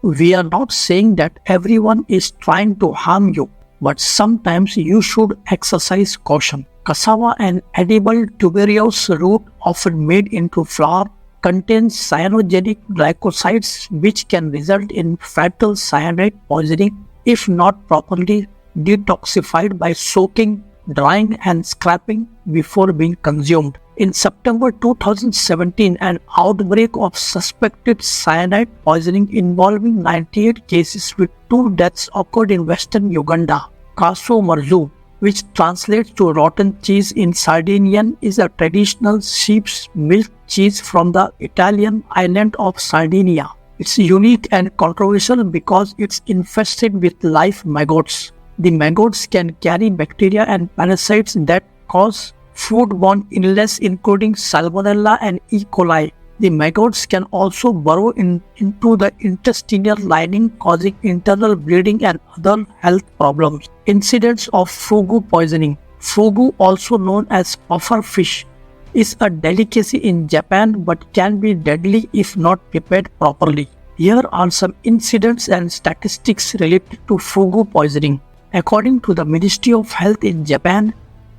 We are not saying that everyone is trying to harm you, but sometimes you should exercise caution. Cassava, an edible tuberose root often made into flour, contains cyanogenic glycosides which can result in fatal cyanide poisoning if not properly detoxified by soaking, drying and scraping before being consumed. In September 2017, an outbreak of suspected cyanide poisoning involving 98 cases with 2 deaths occurred in western Uganda. Casso marzu, which translates to rotten cheese in Sardinian, is a traditional sheep's milk cheese from the Italian island of Sardinia. It's unique and controversial because it's infested with live maggots. The maggots can carry bacteria and parasites that cause foodborne illness including Salmonella and E. coli. The maggots can also burrow into the intestinal lining, causing internal bleeding and other health problems. Incidents of fugu poisoning. Fugu, also known as puffer fish, is a delicacy in Japan but can be deadly if not prepared properly. Here are some incidents and statistics related to fugu poisoning. According to the Ministry of Health in Japan,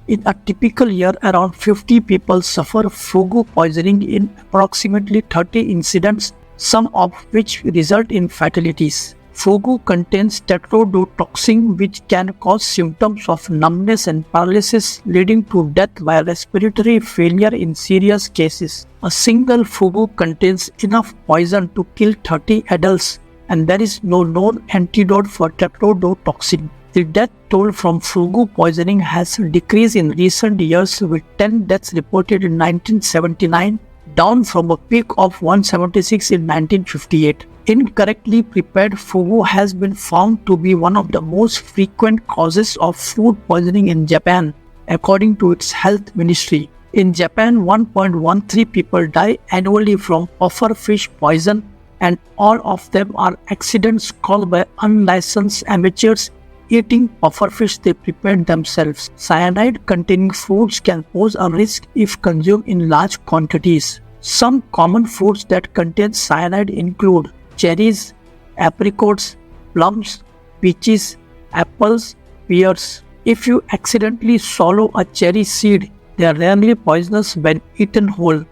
in a typical year, around 50 people suffer fugu poisoning in approximately 30 incidents, some of which result in fatalities. Fugu contains tetrodotoxin, which can cause symptoms of numbness and paralysis, leading to death by respiratory failure in serious cases. A single fugu contains enough poison to kill 30 adults, and there is no known antidote for tetrodotoxin. The death toll from fugu poisoning has decreased in recent years, with 10 deaths reported in 1979, down from a peak of 176 in 1958. Incorrectly prepared fugu has been found to be one of the most frequent causes of food poisoning in Japan, according to its health ministry. In Japan, 1.13 people die annually from puffer fish poison, and all of them are accidents caused by unlicensed amateurs eating pufferfish they prepared themselves. Cyanide-containing foods can pose a risk if consumed in large quantities. Some common foods that contain cyanide include cherries, apricots, plums, peaches, apples, pears. If you accidentally swallow a cherry seed, they are rarely poisonous when eaten whole,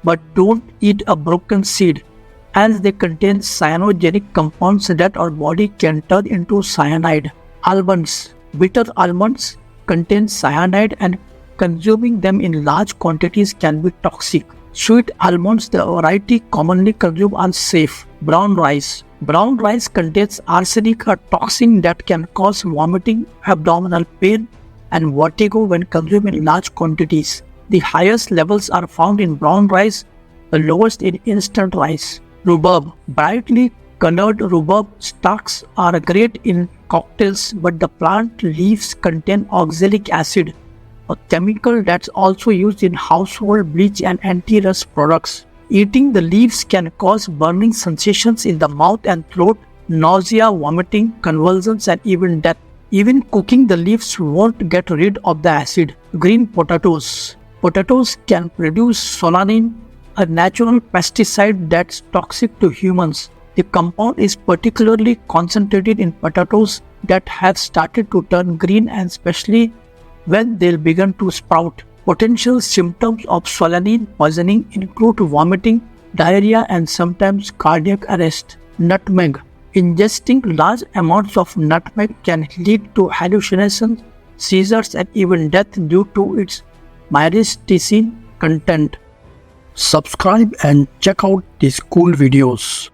but don't eat a broken seed, as they contain cyanogenic compounds that our body can turn into cyanide. Almonds. Bitter almonds contain cyanide, and consuming them in large quantities can be toxic. Sweet almonds, the variety commonly consumed, are safe. Brown rice. Brown rice contains arsenic, a toxin that can cause vomiting, abdominal pain, and vertigo when consumed in large quantities. The highest levels are found in brown rice, the lowest in instant rice. Rhubarb. Brightly colored rhubarb stalks are great in cocktails, but the plant leaves contain oxalic acid, a chemical that's also used in household bleach and anti-rust products. Eating the leaves can cause burning sensations in the mouth and throat, nausea, vomiting, convulsions, and even death. Even cooking the leaves won't get rid of the acid. Green potatoes. Potatoes can produce solanine, a natural pesticide that's toxic to humans. The compound is particularly concentrated in potatoes that have started to turn green, and especially when they'll begin to sprout. Potential symptoms of solanine poisoning include vomiting, diarrhea, and sometimes cardiac arrest. Nutmeg. Ingesting large amounts of nutmeg can lead to hallucinations, seizures, and even death due to its myristicin content. Subscribe and check out these cool videos.